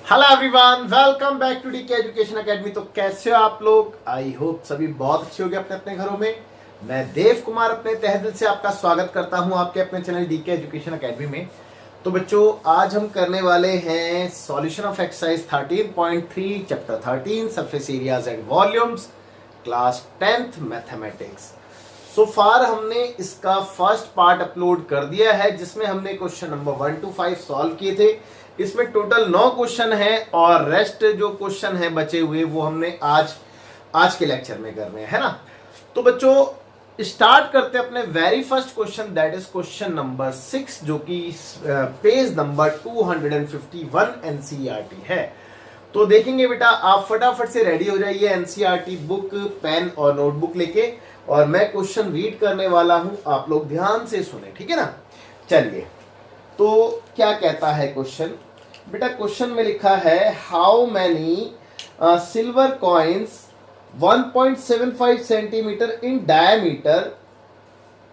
Hello everyone, welcome back to DK education academy. तो कैसे हो आप लोग? आई होप सभी बहुत अच्छे होंगे अपने अपने घरों में। मैं देव कुमार अपने तहे दिल से आपका स्वागत करता हूं आपके अपने चैनल डीके एजुकेशन एकेडमी में। तो बच्चों, आज हम करने वाले हैं solution of exercise 13.3 chapter 13 surface areas and volumes, class 10th mathematics. So far हमने इसका फर्स्ट पार्ट अपलोड कर दिया है जिसमें हमने क्वेश्चन नंबर 1 to 5 सॉल्व किए थे। इसमें टोटल 9 क्वेश्चन है और रेस्ट जो क्वेश्चन है बचे हुए वो हमने आज के लेक्चर में करने हैं, है ना। तो बच्चों स्टार्ट करते हैं अपने very first question, that is question number 6 जो कि पेज नंबर 251 एनसीईआरटी है। तो देखेंगे बेटा, आप फटाफट से रेडी हो जाइए एनसीईआरटी बुक, पेन और नोटबुक लेके, और मैं क्वेश्चन रीड करने वाला हूं, आप लोग ध्यान से सुने, ठीक है ना। चलिए, तो क्या कहता है क्वेश्चन बेटा? क्वेश्चन में लिखा है how many silver coins 1.75 centimetre in diameter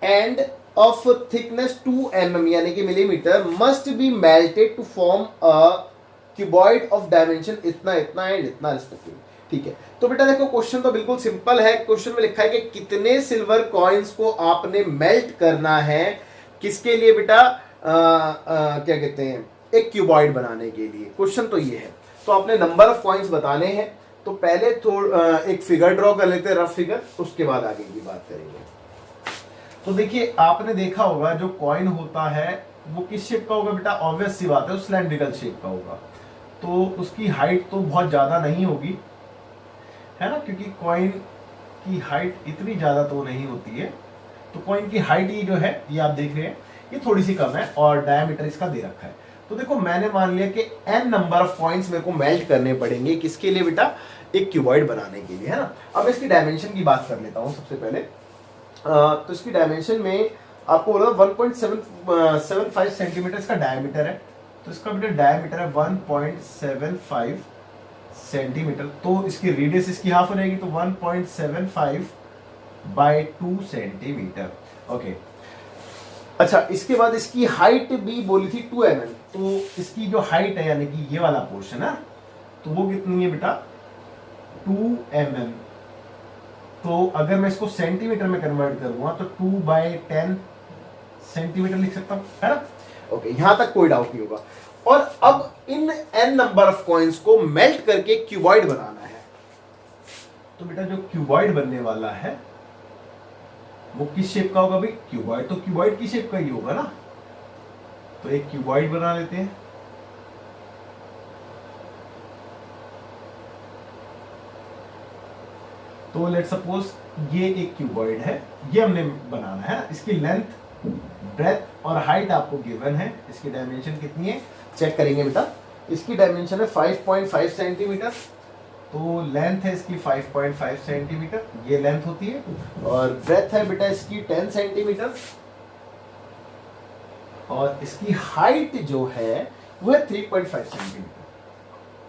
and of thickness 2 mm यानी कि millimetre must be melted to form a cuboid of dimension इतना इतना एंड इतना रिस्पेक्टिवली। ठीक है, तो बेटा देखो क्वेश्चन तो बिल्कुल सिंपल है। क्वेश्चन में लिखा है कि कितने सिल्वर कॉइन्स को आपने मेल्ट करना है, किसके लिए बेटा? क्या कहते हैं, एक क्यूबॉइड बनाने के लिए। क्वेश्चन तो ये है, तो आपने नंबर ऑफ कॉइन्स बताने हैं। तो पहले एक फिगर ड्रॉ कर लेते हैं, रफ फिगर, उसके बाद आगे की बात करेंगे। तो देखिए, आपने देखा होगा जो कॉइन होता है वो किस शेप का होगा बेटा? ऑब्वियस सी बात है, वो सिलेंड्रिकल शेप का होगा। तो उसकी हाइट तो बहुत ज्यादा नहीं होगी, है ना, क्योंकि कॉइन की हाइट इतनी ज्यादा तो नहीं होती है। तो कॉइन की हाइट ये जो है, ये आप देख रहे हैं, ये थोड़ी सी कम है और डायमीटर इसका दे रखा है। तो देखो, मैंने मान लिया कि n नंबर ऑफ कॉइन्स मेरे को मेल्ट करने पड़ेंगे, किसके लिए बेटा? एक क्यूबॉइड बनाने के लिए, है ना। अब इसकी डायमेंशन की बात कर लेता हूं सबसे पहले। तो इसकी डायमेंशन में आपको बोला 1.75 सेंटीमीटर इसका डायमीटर है। तो इसका बेटा डायमीटर है 1.75 सेंटीमीटर। तो इसकी रेडियस इसकी हाफ हो जाएगी, तो 1.75 बाय 2 सेंटीमीटर। ओके, अच्छा, इसके बाद इसकी हाइट भी बोली थी 2 mm। तो इसकी जो हाइट है यानी कि ये वाला पोर्शन है, तो वो कितनी है बेटा? 2 mm। तो अगर मैं इसको सेंटीमीटर में कन्वर्ट करूंगा तो 2/10 सेंटीमीटर लिख सकता हूं, है ना। ओके, यहां तक कोई डाउट नहीं होगा। और अब इन n नंबर ऑफ कॉइन्स को मेल्ट करके क्यूबॉइड बनाना है। तो बेटा जो क्यूबॉइड बनने वाला है वो किस शेप का होगा भाई? क्यूबॉइड। तो क्यूबॉइड की शेप का ही होगा ना। तो एक क्यूबॉइड बना लेते हैं। तो लेट्स सपोज ये एक क्यूबॉइड है, ये हमने बनाना है। इसकी लेंथ, ब्रेथ और हाइट आपको गिवन है। इसकी डायमेंशन कितनी है चेक करेंगे बेटा। इसकी डायमेंशन है 5.5 सेंटीमीटर। तो लेंथ है इसकी 5.5 सेंटीमीटर, ये लेंथ होती है। और ब्रेथ है बेटा इसकी 10 सेंटीमीटर। और इसकी हाइट जो है वो है 3.5 सेंटीमीटर।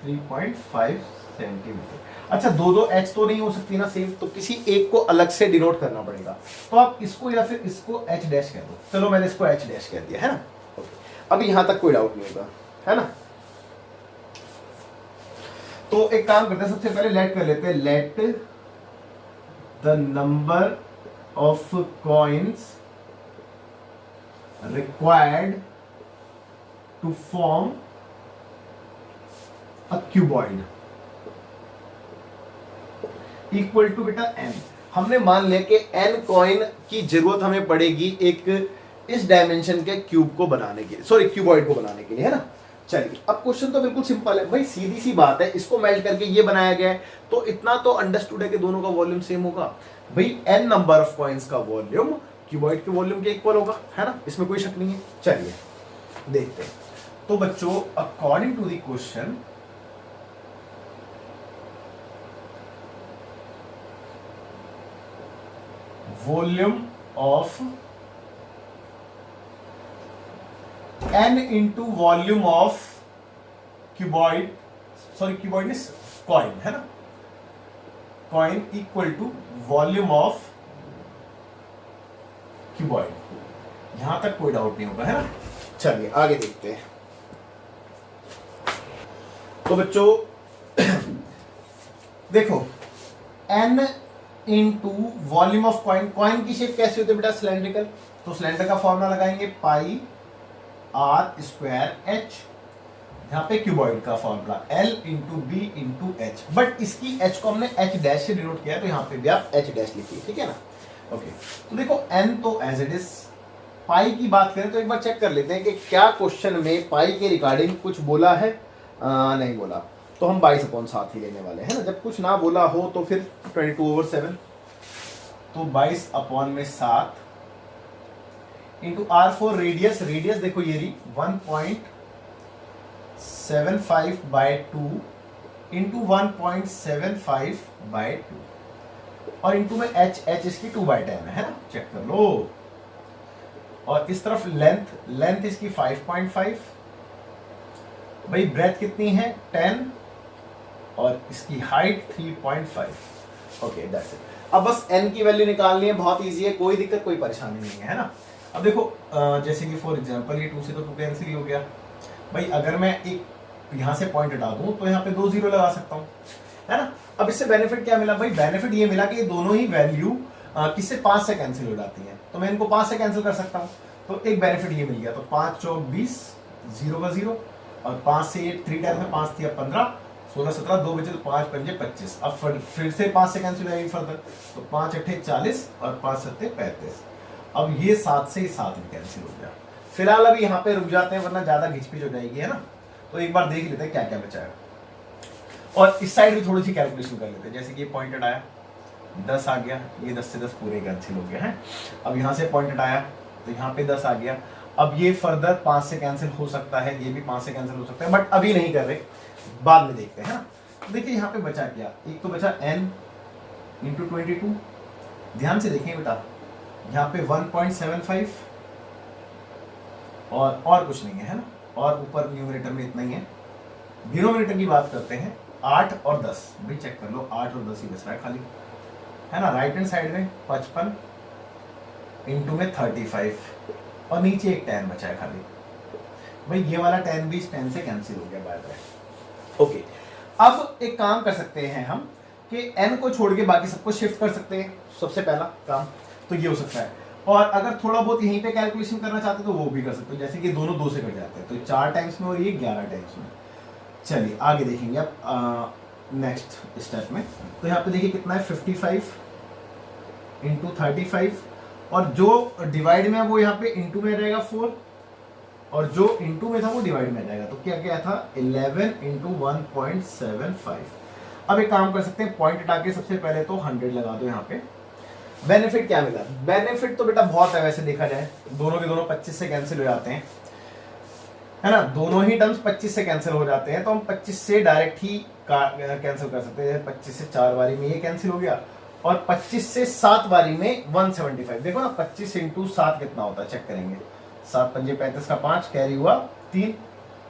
3.5 सेंटीमीटर। अच्छा, दो एच तो नहीं हो सकती ना सेम, तो किसी एक को अलग से डिनोट करना पड़ेगा। तो आप इसको या फिर इसको एच डैश कह दो। चलो, मैंने इसको एच डैश कह दिया, है ना। ओके, अब यहां तक कोई डाउट नहीं होगा, है ना। तो एक काम करते हैं, सबसे पहले लेट कर लेते हैं। Let the number of coins required to form a cuboid equal to बेटा n। हमने मान लिया कि n कॉइन की जरूरत हमें पड़ेगी एक इस डायमेंशन के क्यूब को बनाने के लिए, सॉरी क्यूबॉइड को बनाने के लिए, है ना। चलिए, अब क्वेश्चन तो बिल्कुल सिंपल है भाई, सीधी सी बात है। इसको मेल्ट करके ये बनाया गया है, तो इतना तो अंडरस्टूड है कि दोनों का वॉल्यूम सेम होगा भाई। n नंबर ऑफ कॉइन्स का वॉल्यूम क्यूबॉइड के वॉल्यूम के इक्वल होगा, है ना, इसमें कोई शक नहीं है। चलिए देखते हैं। तो बच्चों, according to the question, volume of n into volume of cuboid, sorry cuboid is coin, है ना, coin equal to volume of cuboid. यहां तक कोई डाउट नहीं होगा, है ना। चलिए आगे देखते हैं। तो बच्चों देखो n into volume of coin, coin की शेप कैसी होती है बेटा सिलेंड्रिकल, तो सिलेंडर का फॉर्मूला लगाएंगे पाई आर स्क्वायर एच, यहाँ पे क्यूबॉइड का formula L into B into H, but इसकी h को हमने h डैश से डिनोट किया है, तो यहाँ पे भी आप h डैश लिखिए, ठीक है ना। ओके, तो देखो n तो एज इट इज, पाई की बात करें तो एक बार चेक कर लेते हैं कि क्या क्वेश्चन में पाई के रिगार्डिंग कुछ बोला है, नहीं बोला, तो हम 22/7 ही लेने वाले हैं ना। जब कुछ ना बोला हो तो फिर 22/7, तो 22/7 into r for radius, radius देखो ये रही 1.75/2 इंटू 1.75/2 और इंटू में h इसकी 2/10 है ना, चेक कर लो। और इस तरफ लेंथ, लेंथ इसकी 5.5, भाई ब्रेथ कितनी है 10 और इसकी हाइट 3.5। Okay that's it. अब बस n की वैल्यू निकालनी है, बहुत इजी है, कोई दिक्कत कोई परेशानी नहीं है ना। अब देखो जैसे कि फॉर एग्जांपल ये 2 से तो 2 कैंसिल हो गया, भाई अगर मैं एक यहाँ से पॉइंट हटा दूं तो यहाँ पे 2 0 लगा सकता हूँ, है ना। अब इससे बेनिफिट क्या मिला भाई, बेनिफिट ये मिला कि ये दोनों ही वैल्यू किससे 5 से कैंसिल हो जाती है, तो मैं इनको 5 से कैंसिल कर सकता हूँ, तो एक बेनिफिट ये मिल गया। तो 5 चौक 20, 0 का 0 और 5 से 3 टाइम में 5 थी, अब 15, 16 17 2 बचे तो 5 पंजे 25, अब फिर से 5 से कैंसिल हो जाएगी फर्दर, तो 5 अट्ठे 40 और 5 सत्ते 35। अब ये 7 से 7 में कैंसिल हो गया। फिलहाल अभी यहाँ पे रुक जाते हैं वरना ज्यादा घिचपिच हो जाएगी, है ना। तो एक बार देख लेते हैं क्या क्या बचा है, और इस साइड भी थोड़ी सी कैलकुलेशन कर लेते हैं। जैसे कि ये पॉइंट हटाया 10 आ गया, ये 10 से 10 पूरे कैंसिल हो गया है। अब यहाँ से पॉइंट हटाया तो यहाँ पे 10 आ गया, अब ये फर्दर 5 से कैंसिल हो सकता है, ये भी 5 से कैंसिल हो सकता है, बट अभी नहीं कर रहे, बाद में देखते हैं ना। देखिए यहाँ पे बचा क्या, एक तो बचा n इंटू 22, ध्यान से देखें बेटा, यहाँ पे 1.75 और कुछ नहीं है ना, और ऊपर न्यूमरेटर में इतना ही है। डिनोमिनेटर की बात करते हैं 8 और 10, भाई चेक कर लो 8 और 10 ही बच रहा है खाली, है ना। राइट हैंड साइड में 55 इंटू में 35 और नीचे एक 10 बचा है खाली, भाई ये वाला 10 भी इस 10 से कैंसिल हो गया बाय बाय। ओके, अब एक काम कर सकते हैं हम कि n को छोड़ के बाकी सबको शिफ्ट कर सकते हैं, सबसे पहला काम तो ये हो सकता है। और अगर थोड़ा बहुत यहीं पे कैलकुलेशन करना चाहते हो तो वो भी कर सकते हो, जैसे कि दोनों 2 से कट जाते हैं, तो 4 टाइम्स में और ये 11 टाइम्स में। चलिए आगे देखेंगे अब नेक्स्ट स्टेप में। तो यहाँ पे देखिए कितना है 55 इंटू 35, और जो डिवाइड में है वो यहाँ पे इंटू में रहेगा 4, और जो इंटू में था वो डिवाइड में रहेगा, तो क्या क्या था 11 इंटू 1.75। अब एक काम कर सकते हैं, पॉइंट हटा के सबसे पहले तो 100 लगा दो यहाँ पे। बेनिफिट क्या मिला, बेनिफिट तो बेटा बहुत है, वैसे देखा जाए दोनों के दोनों 25 से कैंसिल हो जाते हैं, है ना, दोनों ही टर्म्स 25 से कैंसिल हो जाते हैं, तो हम 25 से डायरेक्ट ही कैंसिल कर सकते हैं। 25 से 4 बारी में ये कैंसिल हो गया, और 25 से 7 बारी में 175। देखो ना 25 इंटू 7 कितना होता है, चेक करेंगे, 7 पंजे 35 का 5 कैरी हुआ 3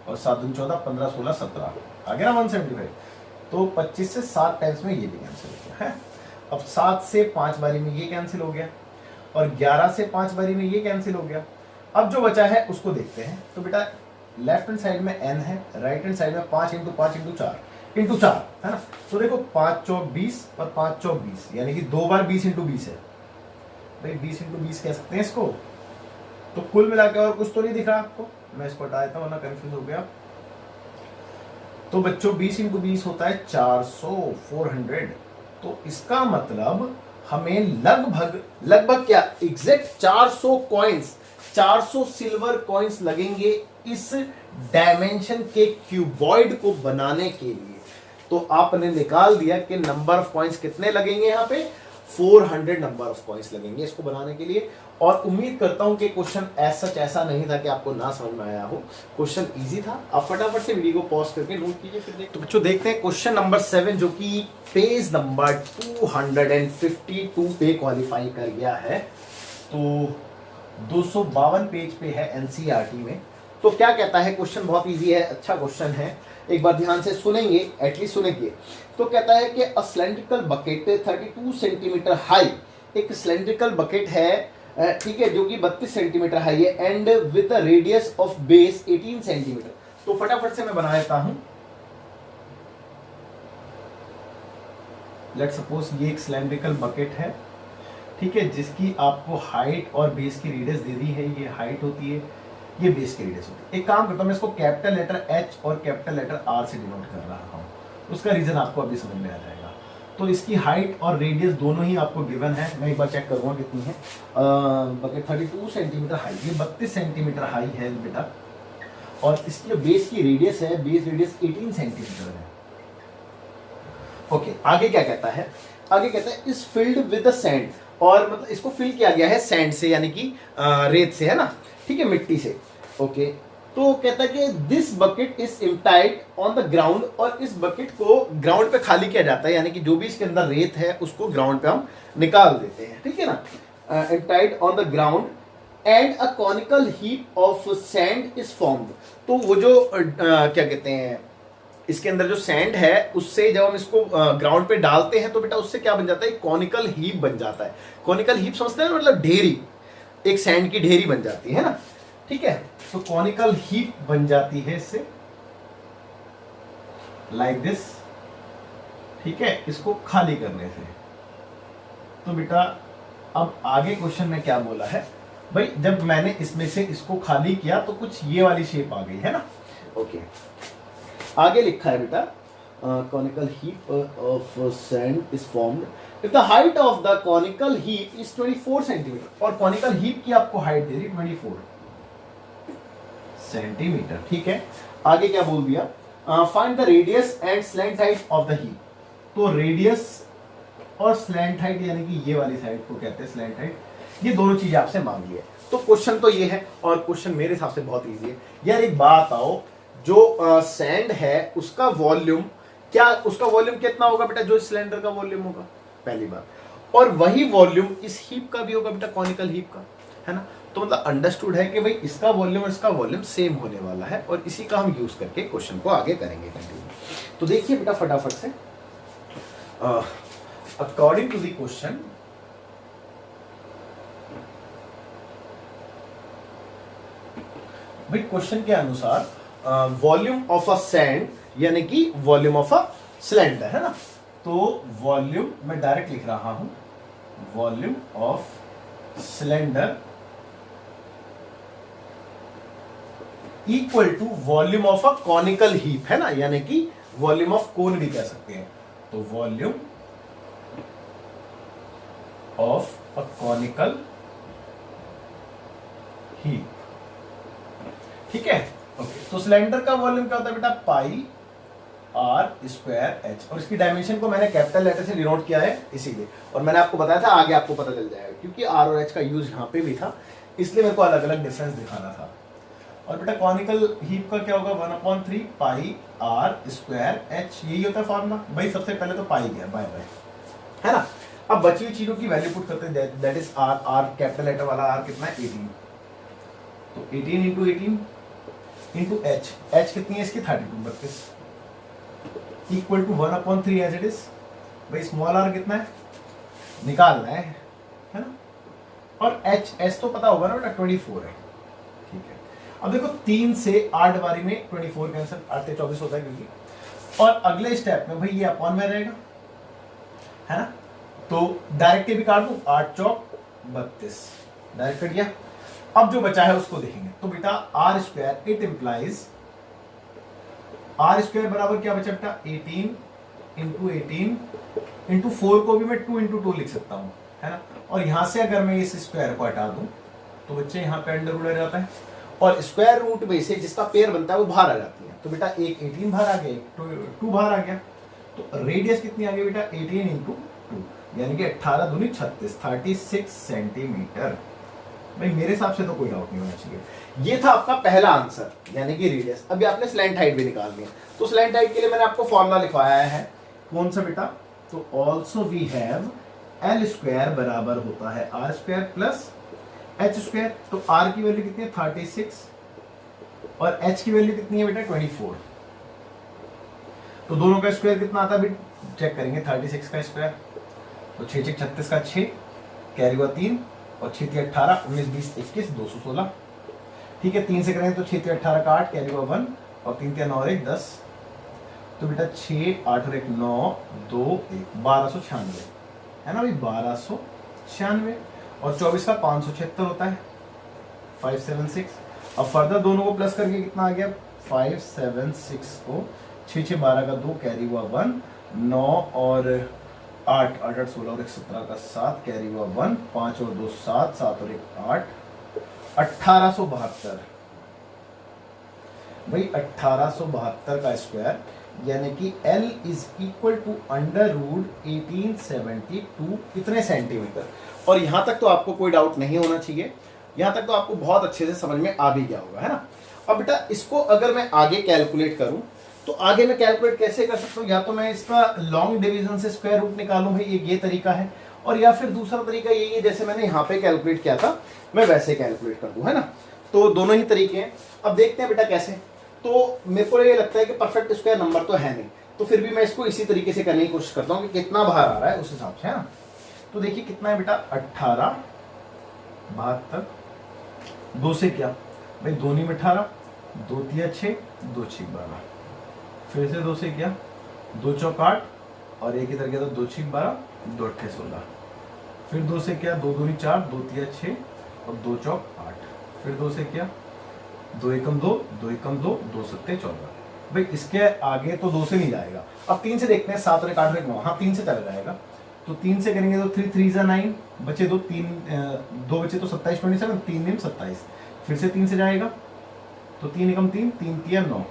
और 7 दूनी 14 15 16 17 आ गया ना 175। तो 25 से 7 टाइम्स में ये भी कैंसिल हो गया है। अब 7 से 5 बारी में ये कैंसिल हो गया, और 11 से 5 बारी में ये कैंसिल हो गया। अब जो बचा है उसको देखते हैं। तो बेटा लेफ्ट हैंड साइड में n है, राइट हैंड साइड में 5 इंटू 5 इंटू 4 इंटू 4 है ना। तो देखो 5 चौक 20 और 5 चौक 20, यानी कि 2 बार 20 इंटू 20 है, भाई 20 इंटू 20 कह सकते हैं इसको। तो कुल मिला के और कुछ तो नहीं दिख रहा आपको, मैं इसको हटा देता हूँ वरना कंफ्यूज हो गया। तो बच्चों 20 इंटू 20 होता है 400। तो इसका मतलब हमें लगभग क्या एग्जैक्ट 400 कॉइंस, 400 सिल्वर कॉइंस लगेंगे इस डायमेंशन के क्यूबॉइड को बनाने के लिए। तो आपने निकाल दिया कि नंबर ऑफ कॉइंस कितने लगेंगे, यहाँ पे 400 नंबर ऑफ कॉइंस लगेंगे इसको बनाने के लिए। और उम्मीद करता हूं कि क्वेश्चन ऐसा नहीं था कि आपको ना समझ में आया हो, क्वेश्चन इजी था। आप फटाफट से वीडियो को पॉज करके नोट कीजिए, फिर देखिए। तो बच्चों देखते हैं क्वेश्चन नंबर 7 जो कि पेज नंबर 252 पे क्वालिफाई कर गया है। तो 252 पेज पे है एनसीईआरटी में। तो क्या कहता है क्वेश्चन, बहुत इजी है, अच्छा क्वेश्चन है, एक बार ध्यान से सुनेंगे, एटलीस्ट सुनेंगे। तो कहता है कि a cylindrical bucket 32 centimetre high, एक सिलेंड्रिकल बकेट है, ठीक है, जो कि 32 सेंटीमीटर हाई है, and with radius of base 18 centimetre. तो फटाफट से मैं बना लेता हूं लेट सपोज ये एक सिलेंड्रिकल बकेट है, ठीक है, जिसकी आपको हाइट और बेस की रेडियस दे दी है। ये हाइट होती है, ये बेस की रेडियस होती है। एक काम करता हूँ, मैं इसको कैपिटल लेटर एच और कैपिटल लेटर आर से डिनोट कर रहा हूँ। उसका रीजन आपको अभी समझ में आ जाएगा। तो इसकी हाइट और रेडियस दोनों ही आपको गिवन है। मैं एक बार चेक करूँगा कितनी है। बकेट 32 सेंटीमीटर हाई, ये 32 सेंटीमीटर हाई है बेटा। और इसकी जो बेस की रेडियस है, बेस रेडियस 18 सेंटीमीटर है। ओके, आगे क्या कहता है? आगे कहता है इस फिल्ड विद द सैंड, और मतलब इसको फिल किया गया है सैंड से, यानी कि रेत से, है ना, ठीक है, मिट्टी से। ओके, तो कहता है कि this bucket is emptied on the ground, और इस बकेट को ग्राउंड पे खाली किया जाता है, यानी कि जो भी इसके अंदर रेत है उसको ग्राउंड पे हम निकाल देते हैं, ठीक है ना। Emptied on the ground and a conical heap of sand is formed. तो वो जो क्या कहते हैं, इसके अंदर जो सैंड है उससे जब हम इसको ग्राउंड पे डालते हैं तो बेटा उससे क्या बन जाता है? कॉनिकल हीप बन जाता है। कॉनिकल हीप समझते हैं, मतलब ढेरी, एक सैंड की ढेरी बन जाती है ना, ठीक है। तो कॉनिकल हीप बन जाती है इससे, लाइक दिस, ठीक है, इसको खाली करने से। तो बेटा अब आगे क्वेश्चन में क्या बोला है भाई, जब मैंने इसमें से इसको खाली किया तो कुछ ये वाली शेप आ गई, है ना। ओके, आगे लिखा है बेटा, conical heap of sand is formed if the height of the conical heap is 24 centimetre, और conical heap की आपको हाइट दे दी 24 सेंटीमीटर, ठीक है। आगे क्या बोल दिया? Find the radius and slant height of the heap. तो रेडियस और स्लैंट हाइट, यानी कि ये वाली साइड को कहते हैं स्लैंट हाइट, ये दोनों चीजें आपसे मांगी है। तो क्वेश्चन तो ये है, और क्वेश्चन मेरे हिसाब से बहुत इजी है यार। एक बात आओ, जो सैंड है उसका वॉल्यूम क्या, उसका वॉल्यूम कितना होगा बेटा? जो सिलेंडर का वॉल्यूम होगा, पहली बार, और वही वॉल्यूम इस हीप का भी होगा बेटा, कॉनिकल हीप का, है ना। तो मतलब अंडरस्टूड है कि भाई इसका वॉल्यूम और इसका वॉल्यूम सेम होने वाला है, और इसी का हम यूज करके क्वेश्चन को आगे करेंगे कंटिन्यू। तो देखिए बेटा फटाफट से, अकॉर्डिंग टू द क्वेश्चन, भाई क्वेश्चन के अनुसार वॉल्यूम ऑफ अ सैंड यानी कि वॉल्यूम ऑफ अ सिलेंडर, है ना। तो वॉल्यूम मैं डायरेक्ट लिख रहा हूं, volume of cylinder equal to volume of a conical heap, है ना, यानी कि वॉल्यूम ऑफ कोन भी कह सकते हैं। तो volume of a conical heap, ठीक है। ओके, तो सिलेंडर का वॉल्यूम क्या होता है बेटा? पाई आर स्क्वायर एच, और इसकी डायमेंशन को मैंने कैपिटल लेटर से डिनोट किया है इसीलिए, और मैंने आपको बताया था आगे आपको पता चल जाएगा, क्योंकि आर और एच का यूज यहाँ पे भी था, इसलिए मेरे को अलग अलग डिफरेंस दिखाना था। और बेटा कॉनिकल हीप का क्या होगा? 1/3 पाई आर स्क्वायर एच, यही होता है फॉर्मूला। भाई सबसे पहले तो पाई गया, बाय बाय, है ना। अब बची हुई चीजों की वैल्यू पुट करते हैं, that is R. R capital letter वाला आर कितना है? 18। तो 18 इंटू 18 इंटू एच, एच कितनी है इसकी? 32 equal to 1/3 as it is. भाई स्मॉल आर कितना है? निकालना है ना। और एच, एच तो पता होगा ना बेटा, 24 है, ठीक है। अब देखो 3 से 8 बारी में 24 कैंसिल, 8 से 24 होता है क्योंकि, और अगले स्टेप में भाई ये अपॉन में रहेगा, है ना। तो डायरेक्ट भी काट दूं, 8 चौक 32, डायरेक्ट कट गया। अब जो बचा है उसको देखेंगे। तो बेटा r square, it implies r square बराबर क्या बचा बेटा? 18 इंटू 18 इंटू 4 को भी मैं 2 इंटू 2 लिख सकता हूं, है ना। और यहां से अगर मैं इस स्क्वायर को हटा दूं तो बच्चे यहाँ पे अंडर रूट आ जाता है, और स्क्वायर रूट में से जिसका पेयर बनता है वो बाहर आ जाती है। तो बेटा एक 18 बाहर आ गया, एक 2 बाहर आ गया। तो रेडियस कितनी आ गई बेटा? 18 इंटू 2, यानी कि 18 दूनी 36, 36 सेंटीमीटर। भाई मेरे हिसाब से तो कोई डाउट नहीं होना चाहिए। ये था आपका पहला आंसर, यानी कि रेडियस। अभी आपने स्लैंट हाइट भी निकाल लिया, तो स्लैंट हाइट के लिए मैंने आपको फॉर्मूला लिखवाया है, कौन सा बेटा? तो also we have l square बराबर होता है r square plus h square. तो आर की वैल्यू कितनी है? 36, और एच की वैल्यू कितनी है बेटा? 24। तो दोनों का स्क्वायर कितना आता है अभी चेक करेंगे। 36 का स्क्वायर, तो 6 6 36 का 6, कैरी हुआ 3, और 6 3 18, 19 20 21 216, ठीक है। 3 से करेंगे तो 6 3 18 का 8, कैरी हुआ 1, और 3 3 9 और 1 10, तो बेटा 6 8 और 1 9 2 1 1296 है ना भाई, 1296। और 24 का 576 होता है 576। अब फर्दर दोनों को प्लस करके कितना आ गया 576 को 6 6 12 का 2 कैरी हुआ 1, 9 और 8 8 8 16 और 1 17 का 7 कैरी हुआ 1, 5 और 2 7 7 और 1 8 1872 भाई 1872 का स्क्वायर, यानी कि L is equal to under root 1872 कितने सेंटीमीटर। और यहां तक तो आपको कोई डाउट नहीं होना चाहिए, यहां तक तो आपको बहुत अच्छे से समझ में आ भी गया होगा, है ना। अब बेटा इसको अगर मैं आगे कैलकुलेट करूं तो आगे मैं कैलकुलेट कैसे कर सकता हूं, या तो मैं इसका लॉन्ग डिवीजन से स्क्वायर रूट निकालूं भाई, ये तरीका है, और या फिर दूसरा तरीका यही है जैसे मैंने यहाँ पे कैलकुलेट किया था मैं वैसे कैलकुलेट कर दूं, है ना। तो दोनों ही तरीके हैं। अब देखते हैं बेटा कैसे। तो मेरे को ये लगता है कि परफेक्ट स्क्वायर नंबर तो है नहीं, तो फिर भी मैं इसको इसी तरीके से करने की कोशिश करता हूँ कि कितना बाहर आ रहा है उस हिसाब से, है ना। तो देखिए कितना है बेटा 1872, 2 से क्या भाई 2 में 18, 2 3 6 2 6 12, फिर से 2 से क्या 2 चौक 8 और एक इधर गया तो 2 6 12 2 8 16, फिर 2 से क्या 2 2 4 2 3 6 और 2 चौक 8, फिर 2 से क्या 2 एकम 2 2 एकम 2 2 7 14 भाई, इसके आगे तो 2 से नहीं जाएगा। अब 3 से देखते हैं, 7 और 1 8 और 1 9, हाँ 3 से चला जाएगा। तो 3 से करेंगे तो 3 3 9 बचे 2 3 2 बचे तो 27 27 3 दिन 27, फिर से 3 से जाएगा तो 3 एकम 3 3 3 9।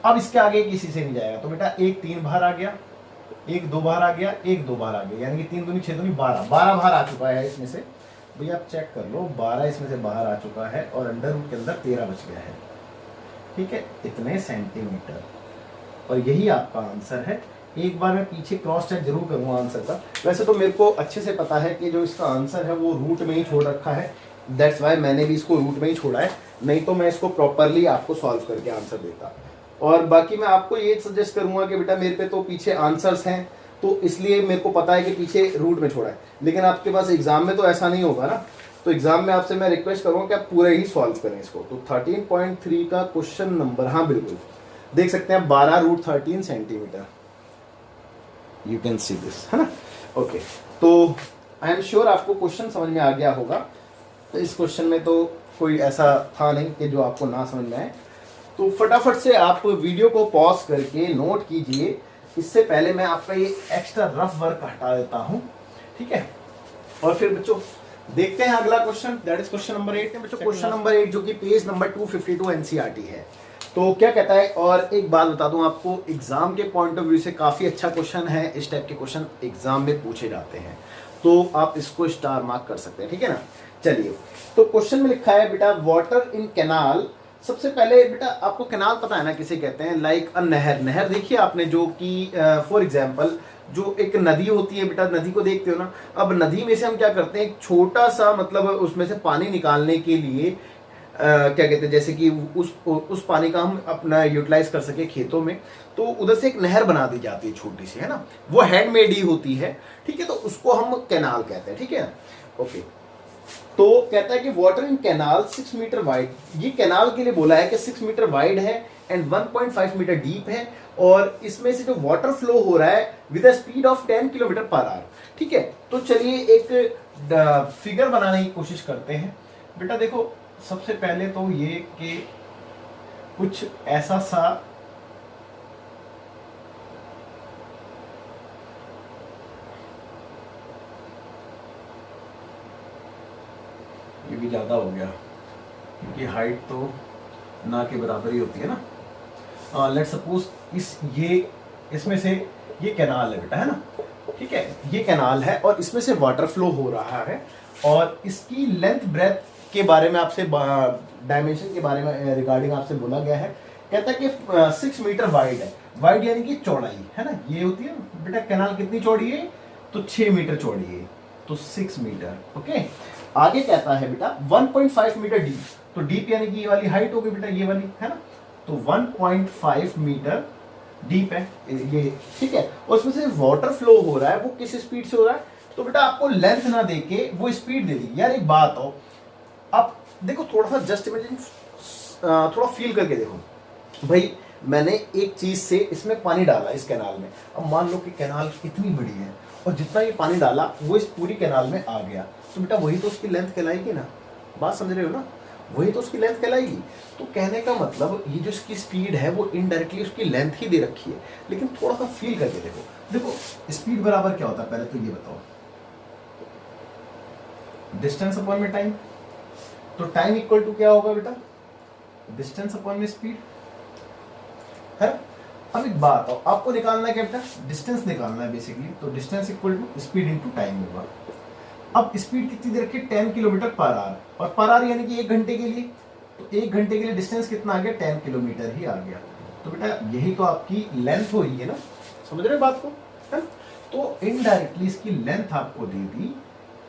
अब इसके आगे किसी से नहीं जाएगा, तो बेटा 1 3 बाहर आ गया, 1 2 बाहर आ गया, 1 2 बाहर आ गया, यानी कि 3 दूनी 6 दूनी 12 12 बाहर आ चुका है इसमें से। भैया आप चेक कर लो, 12 इसमें से बाहर आ चुका है और अंडर रूट के अंदर 13 बच गया है, ठीक है, इतने सेंटीमीटर। और यही आपका आंसर है। एक बार मैं पीछे क्रॉस चेक जरूर करूंगा आंसर का। वैसे तो मेरे को अच्छे से पता है कि जो इसका आंसर है वो रूट में ही छोड़ रखा है, दैट्स वाई मैंने भी इसको रूट में ही छोड़ा है, नहीं तो मैं इसको प्रॉपरली आपको सॉल्व करके आंसर देता। और बाकी मैं आपको ये सजेस्ट करूंगा कि बेटा मेरे पे तो पीछे आंसर्स हैं, तो इसलिए मेरे को पता है कि पीछे रूट में छोड़ा है, लेकिन आपके पास एग्जाम में तो ऐसा नहीं होगा ना। तो एग्जाम में आपसे मैं रिक्वेस्ट करूंगा कि आप पूरे ही सॉल्व करें इसको। तो 13.3 का क्वेश्चन नंबर, हाँ बिल्कुल देख सकते हैं 12 root 13 centimetre, you can see this, है ना। ओके, तो आई एम श्योर आपको क्वेश्चन समझ में आ गया होगा। तो इस क्वेश्चन में तो कोई ऐसा था नहीं कि जो आपको ना समझ में आए। तो फटाफट से आप वीडियो को पॉज करके नोट कीजिए। इससे पहले मैं आपका ये एक्स्ट्रा रफ वर्क हटा देता हूँ, ठीक है। और फिर बच्चों देखते हैं अगला question, that is question number 8 है बच्चों। क्वेश्चन नंबर 8 जो कि पेज नंबर 252 एनसीईआरटी है। तो क्या कहता है, और एक बात बता दूं आपको, एग्जाम के पॉइंट ऑफ व्यू से काफी अच्छा क्वेश्चन है। इस टाइप के क्वेश्चन एग्जाम में पूछे जाते हैं, तो आप इसको स्टार मार्क कर सकते हैं, ठीक है ना। चलिए, तो क्वेश्चन में लिखा है बेटा वाटर इन कैनाल। सबसे पहले बेटा आपको कैनाल पता है ना किसे कहते हैं, लाइक अ नहर। नहर देखिए आपने, जो कि फॉर एग्जाम्पल जो एक नदी होती है बेटा, नदी को देखते हो ना। अब नदी में से हम क्या करते हैं, एक छोटा सा मतलब उसमें से पानी निकालने के लिए क्या कहते हैं, जैसे कि उस पानी का हम अपना यूटिलाइज कर सके खेतों में, तो उधर से एक नहर बना दी जाती है छोटी सी, है ना। वो हैंडमेड ही होती है, ठीक है। तो उसको हम कैनाल कहते हैं, ठीक है। ओके, तो कहता है कि water in canal 6 metre wide. ये कैनाल के लिए बोला है कि 6 मीटर वाइड है एंड 1.5 मीटर डीप है, और इसमें से जो वाटर फ्लो हो रहा है with a speed of 10 kilometre per hour, ठीक है। तो चलिए एक फिगर बनाने की कोशिश करते हैं। बेटा देखो, सबसे पहले तो ये कि कुछ ऐसा सा ये भी ज्यादा हो गया क्योंकि हाइट तो ना के बराबर ही होती है ना। लेट्स सपोज इसमें से ये कैनाल है बेटा, है ना, ठीक है। ये कैनाल है और इसमें से वाटर फ्लो हो रहा है, और इसकी लेंथ ब्रेथ के बारे में आपसे, डायमेंशन के बारे में रिगार्डिंग आपसे बोला गया है। कहता है कि 6 मीटर वाइड है। वाइड यानी कि चौड़ाई, है ना, ये होती है बेटा। कैनाल कितनी चौड़ी है, तो 6 मीटर चौड़ी है, तो 6 मीटर। ओके, आगे कहता है बेटा 1.5 मीटर डीप। तो डीप यानी कि ये वाली हाइट होगी बेटा, ये वाली, है ना। तो 1.5 मीटर डीप है ये, ठीक है। और उसमें से वाटर फ्लो हो रहा है, वो किस स्पीड से हो रहा है। तो बेटा आपको लेंथ ना देके वो स्पीड दे दी। यार एक बात हो, आप देखो थोड़ा सा जस्ट इमेजिन, थोड़ा फील करके देखो भाई। मैंने एक चीज से इसमें पानी डाला इस कैनाल में। अब मान लो कि कैनाल इतनी बड़ी है और जितना ये पानी डाला वो इस पूरी कैनाल में आ गया, तो बेटा वही तो उसकी लेंथ कहलाएगी ना। बात समझ रहे हो ना, वही तो उसकी लेंथ कहलाएगी। तो कहने का मतलब ये जो इसकी स्पीड है वो इनडायरेक्टली उसकी लेंथ ही दे रखी है, लेकिन थोड़ा सा फील करके देखो। देखो स्पीड बराबर क्या होता है, पहले तो ये बताओ, डिस्टेंस अपॉन में टाइम। तो टाइम इक्वल टू क्या होगा बेटा, डिस्टेंस अपॉन में स्पीड है। अब एक बात हो, आपको निकालना है क्या बेटा, डिस्टेंस निकालना है बेसिकली। तो distance equal to speed into time होगा। अब स्पीड कितनी दे रखी है, 10 किलोमीटर पर आवर, और पर आवर यानी कि 1 घंटे के लिए। तो 1 घंटे के लिए डिस्टेंस कितना आ गया, 10 किलोमीटर ही आ गया। तो बेटा यही तो आपकी लेंथ हो रही है ना, समझ रहे हो बात को, है? तो इनडायरेक्टली इसकी लेंथ आपको दे दी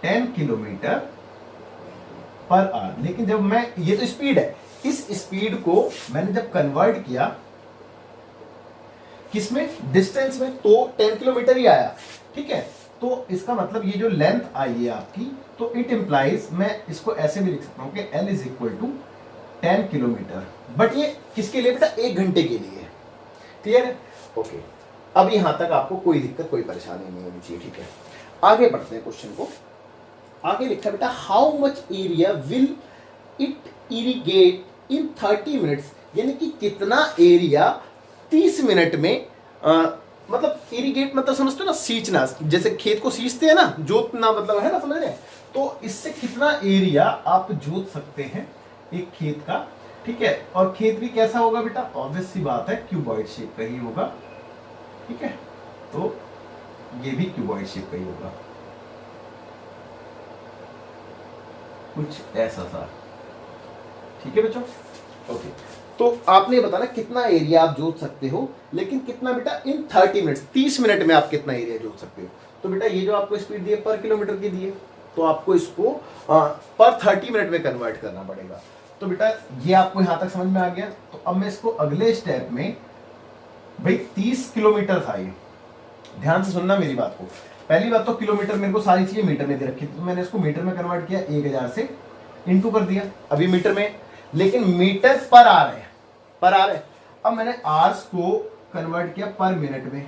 10 किलोमीटर पर आवर। लेकिन जब मैं, ये तो स्पीड है, इस स्पीड को मैंने जब कन्वर्ट किया किसमें, डिस्टेंस में, तो 10 किलोमीटर ही आया। ठीक है, तो इसका मतलब ये जो लेंथ आई है आपकी, तो इट इंप्लाइज, मैं इसको ऐसे भी लिख सकता हूं कि L is equal to 10 kilometre. But ये किसके लिए बेटा, 1 घंटे के लिए। क्लियर है, ओके। अब यहां तक आपको कोई दिक्कत कोई परेशानी नहीं होनी चाहिए। ठीक है, आगे बढ़ते हैं क्वेश्चन को। आगे लिखा बेटा, how much area will it irrigate in 30 minutes, यानी कि कितना एरिया 30 मिनट में मतलब इरिगेट मतलब समझते हो ना, सींचना, जैसे खेत को सींचते हैं ना, जोतना मतलब है ना, समझ रहे हैं। तो इससे कितना एरिया आप जोत सकते हैं एक खेत का। ठीक है, और खेत भी कैसा होगा बेटा, ऑब्वियस सी बात है क्यूबॉइड शेप का ही होगा। ठीक है, तो ये भी क्यूबॉइड शेप का ही होगा, कुछ ऐसा सा। ठीक है बच्चों, ओके। तो आपने बताना कितना एरिया आप जोत सकते हो, लेकिन कितना बेटा, इन 30 मिनट्स, 30 मिनट में आप कितना एरिया जोत सकते हो। तो बेटा ये जो आपको स्पीड दी है पर किलोमीटर की दी है, तो आपको इसको पर 30 मिनट में कन्वर्ट करना पड़ेगा। तो बेटा ये आपको यहां तक समझ में आ गया। तो अब मैं इसको अगले स्टेप में, भाई 30 किलोमीटर था ये, ध्यान से सुनना मेरी बात को। पहली बात तो किलोमीटर मेरे को सारी चीजें मीटर में दे रखी थी, तो मैंने इसको मीटर में कन्वर्ट किया, 1000 से इंटू कर दिया अभी मीटर में, लेकिन मीटर पर आ रहे हैं, पर आ रहे। अब मैंने आवर्स को कन्वर्ट किया पर मिनट में।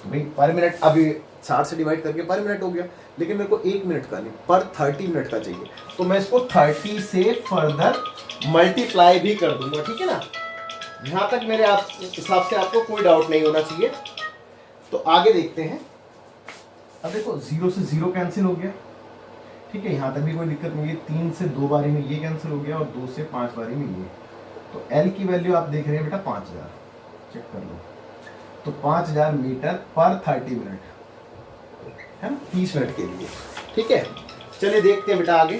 भाई पर मिनट अभी 60 से डिवाइड करके पर मिनट हो गया, लेकिन मेरे को 1 मिनट का नहीं, पर 30 मिनट का चाहिए। तो मैं इसको 30 से फर्दर मल्टीप्लाई भी कर दूंगा। ठीक है ना, यहां तक मेरे हिसाब से आपको कोई डाउट नहीं होना चाहिए। तो आगे देखते हैं। अब देखो 0 से 0 कैंसिल हो गया। ठीक है, यहां तक भी कोई दिक्कत नहीं है। 3 से 2 बारी में ये कैंसिल हो गया और 2 से 5 बारी में ये। तो L की वैल्यू आप देख रहे हैं बेटा 5000, चेक कर लो। तो 5000 मीटर पर 30 मिनट है ना, 30 मिनट के लिए। ठीक है, चलिए देखते हैं बेटा आगे।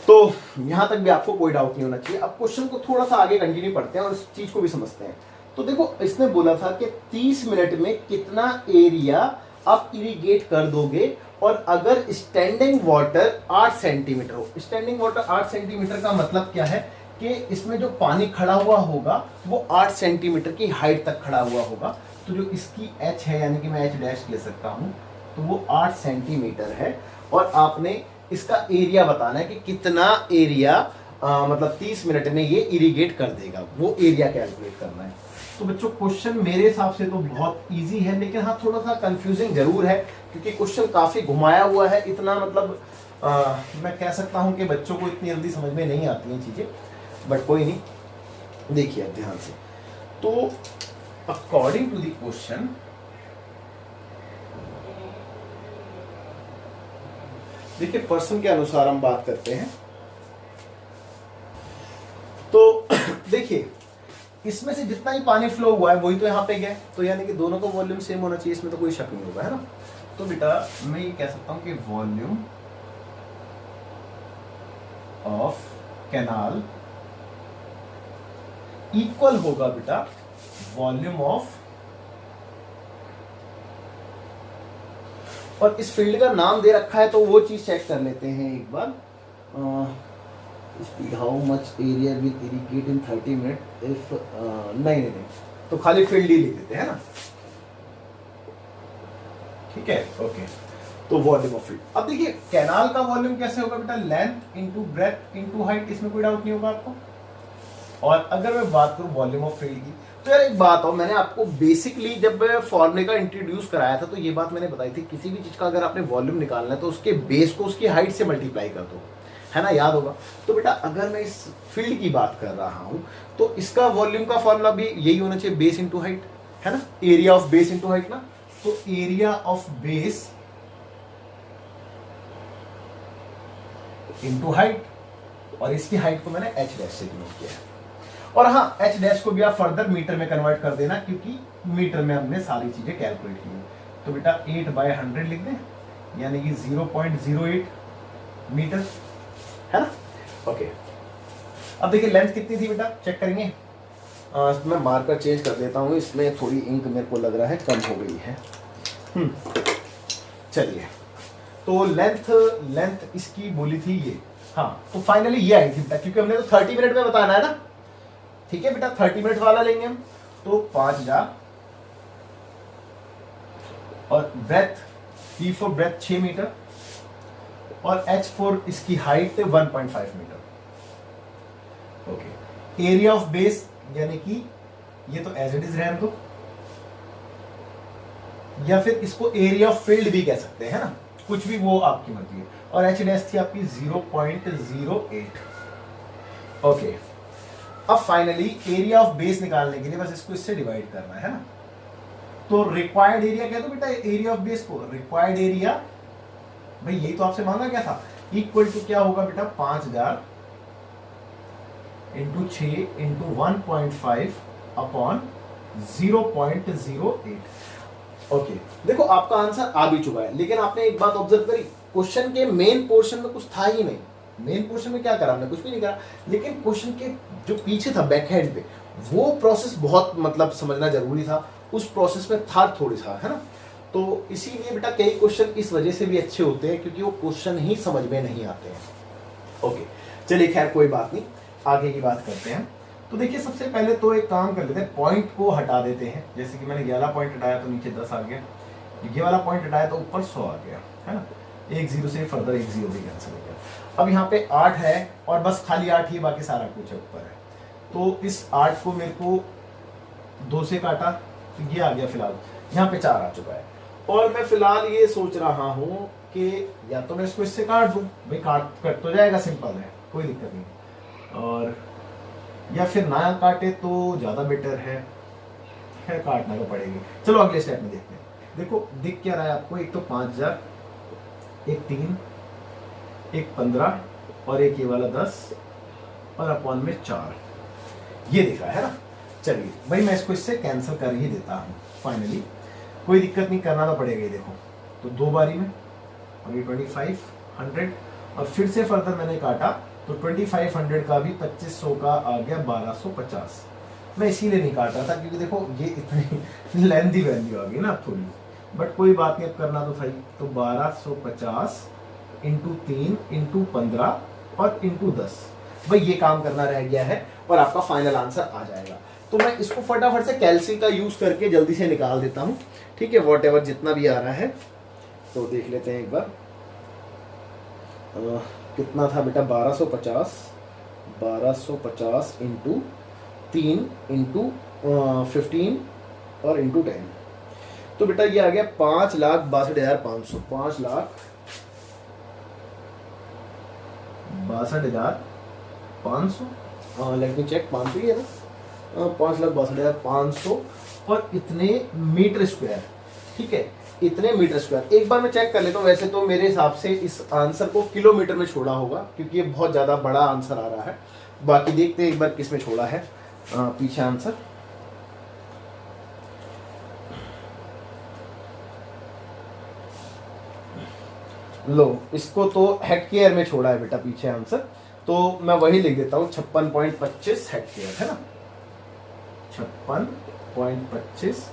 तो यहां तक भी आपको कोई डाउट नहीं होना चाहिए। अब क्वेश्चन को थोड़ा सा आगे कंटिन्यू करते हैं और इस चीज को भी समझते हैं। तो देखो इसने बोला था कि 30 मिनट में कितना एरिया आप इरिगेट कर दोगे, और अगर स्टैंडिंग वाटर 8 सेंटीमीटर हो। स्टैंडिंग वाटर 8 सेंटीमीटर का मतलब क्या है कि इसमें जो पानी खड़ा हुआ होगा वो 8 सेंटीमीटर की हाइट तक खड़ा हुआ होगा। तो जो इसकी h है, यानी कि मैं h डैश ले सकता हूँ, तो वो 8 सेंटीमीटर है। और आपने इसका एरिया बताना है कि कितना एरिया मतलब 30 मिनट में ये इरिगेट कर देगा, वो एरिया कैलकुलेट करना है। तो बच्चों क्वेश्चन मेरे हिसाब से तो बहुत इजी है, लेकिन हाँ थोड़ा सा कंफ्यूजिंग जरूर है, क्योंकि क्वेश्चन काफी घुमाया हुआ है। इतना मतलब मैं कह सकता हूँ कि बच्चों को इतनी जल्दी समझ में नहीं आती हैं चीजें, बट कोई नहीं, देखिए आप ध्यान से। तो अकॉर्डिंग टू द क्वेश्चन, देखिए पर्सन के अनुसार हम बात करते हैं। तो देखिए इसमें से जितना ही पानी फ्लो हुआ है वही तो यहाँ पे गया, तो यानी कि दोनों का वॉल्यूम सेम होना चाहिए, इसमें तो कोई शक नहीं होगा, है ना। तो बेटा मैं ये कह सकता हूँ कि वॉल्यूम ऑफ कैनाल इक्वल होगा बेटा वॉल्यूम ऑफ, और इस फील्ड का नाम दे रखा है तो वो चीज चेक कर लेते हैं एक बार। Speed, how much area will irrigate in 30 minute if, नहीं, तो खाली फील्ड ही लिख देते हैं ना। ठीक है, ओके। तो वॉल्यूम ऑफ फील्ड। अब देखिए कैनाल का वॉल्यूम कैसे होगा बेटा, length into breadth into height, इसमें कोई डाउट नहीं होगा आपको। और अगर मैं बात करूं वॉल्यूम ऑफ फील्ड की, तो यार एक बात हो, मैंने आपको बेसिकली जब फॉर्मूले का इंट्रोड्यूस कराया था तो ये बात मैंने बताई थी, किसी भी चीज का अगर आपने वॉल्यूम निकालना है तो उसके बेस को उसकी हाइट से मल्टीप्लाई कर दो, है ना, याद होगा। तो बेटा अगर मैं इस फील्ड की बात कर रहा हूं तो इसका वॉल्यूम का फॉर्मूला भी यही होना चाहिए, बेस इंटू हाइट, है ना, area of base into height ना। तो area of base into height, और इसकी हाइट को मैंने एच डैश से डिनोट किया है। और हाँ, एच डैश को भी आप फर्दर मीटर में कन्वर्ट कर देना, क्योंकि मीटर में हमने सारी चीजें कैलकुलेट की है। तो बेटा 8/100 लिख दें, यानी कि 0.08 मीटर, है ना। ओके, अब देखिए लेंथ कितनी थी बेटा, चेक करेंगे। मैं मार्कर चेंज कर देता हूँ, इसमें थोड़ी इंक मेरे को लग रहा है कम हो गई है। चलिए, तो लेंथ इसकी बोली थी ये, हाँ, तो फाइनली ये आई थी बेटा, क्योंकि हमने तो 30 मिनट में बताना है ना। ठीक है बेटा, 30 मिनट वाला लेंगे हम, तो 5000, और breadth, E for breadth 6 metre, और H फॉर इसकी height 1.5 metre. Okay, area of base, यानी कि ये तो एज इट इज रहने दो, या फिर इसको एरिया ऑफ फील्ड भी कह सकते हैं, है ना, कुछ भी वो आपकी मर्जी है। और एच डैश थी आपकी 0.08। ओके, अब फाइनली एरिया ऑफ बेस निकालने के लिए बस इसको इससे डिवाइड करना है ना। तो रिक्वायर्ड एरिया कह दो बेटा एरिया ऑफ बेस को, रिक्वायर्ड एरिया, भाई यही तो आपसे मांगा क्या था, इक्वल टू क्या होगा बेटा, 5000 इंटू 6 इंटू 1.5 अपॉन 0.08। ओके, देखो आपका आंसर आ भी चुका है, लेकिन आपने एक बात ऑब्जर्व करी, क्वेश्चन के मेन पोर्शन में कुछ था ही नहीं। मेन पोर्शन में क्या करा हमने, कुछ भी नहीं करा, लेकिन क्वेश्चन के जो पीछे था बैक हैंड पे, वो प्रोसेस बहुत मतलब समझना जरूरी था, उस प्रोसेस में था थोड़ी सा, है ना। तो इसीलिए बेटा कई क्वेश्चन इस वजह से भी अच्छे होते हैं, क्योंकि वो क्वेश्चन ही समझ में नहीं आते हैं। ओके, चलिए खैर कोई बात नहीं, आगे की बात करते हैं। तो देखिए सबसे पहले तो एक काम कर लेते हैं, पॉइंट को हटा देते हैं। जैसे कि मैंने 11 पॉइंट हटाया तो नीचे 10 आ गया, ये वाला पॉइंट हटाया तो ऊपर 100 आ गया, है ना। एक 0 से फर्दर एक 0 भी कैंसिल हो गया। अब यहाँ पे 8 है और बस खाली 8 ही, बाकी सारा कुछ ऊपर है। तो इस 8 को मेरे को 2 से काटा तो ये आ गया, फिलहाल यहाँ पे 4 आ चुका है। और मैं फिलहाल ये सोच रहा हूँ कि या तो मैं इसको इससे काट दूँ, भाई कट तो जाएगा, सिंपल है, कोई दिक्कत नहीं, और या फिर ना काटे तो ज्यादा बेटर है, खैर काटना तो पड़ेगी। चलो अगले स्टेप में देखते हैं। देखो दिख क्या रहा है आपको, एक तो 5000, एक 3, एक 15, और एक ये वाला 10, और अपॉन में 4, ये दिख रहा है ना। चलिए भाई मैं इसको इससे कैंसिल कर ही देता हूँ फाइनली, कोई दिक्कत नहीं, करना तो पड़ेगा ही। देखो तो 2 बारी में, और ये 2500, और फिर से फर्दर मैंने काटा तो 2500 का भी 2500 का आ गया 1250। मैं इसीलिए नहीं काट रहा था, क्योंकि देखो ये इतनी लेंथी वैल्यू आ गई ना थोड़ी, बट कोई बात नहीं, अब करना तो था ही। तो 1250 इंटू 3 इंटू 15 और इंटू 10, भाई ये काम करना रह गया है, और आपका फाइनल आंसर आ जाएगा। तो मैं इसको फटाफट से कैलसी का यूज करके जल्दी से निकाल देता हूँ, ठीक है, वॉट एवर जितना भी आ रहा है। तो देख लेते हैं एक बार, कितना था बेटा, 1250 इंटू 3 इंटू 15 और इंटू 10, तो बेटा ये आ गया 5,62,500, 5,62,500। लेट मी चेक, 500 ही है ना, 5,62,500 और इतने मीटर स्क्वायर, ठीक है, इतने मीटर स्क्वायर। एक बार मैं चेक कर लेता हूँ, वैसे तो मेरे हिसाब से इस आंसर को किलोमीटर में छोड़ा होगा, क्योंकि ये बहुत ज़्यादा बड़ा आंसर आ रहा है। बाकी देखते हैं एक बार किस में छोड़ा है पीछे आंसर। लो, इसको तो हेक्टेयर में छोड़ा है बेटा पीछे आंसर, तो मैं वही लिख देता हूँ, 56.25 हेक्टेयर, है ना, 56.25